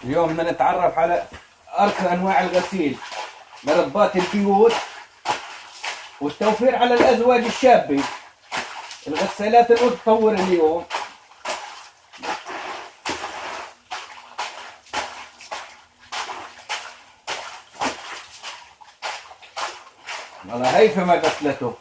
اليوم بدنا نتعرف على أرخص أنواع الغسيل لربات البيوت والتوفير على الأزواج الشابة. الغسالات المتطورة اليوم. والله هيفا ما غسلته.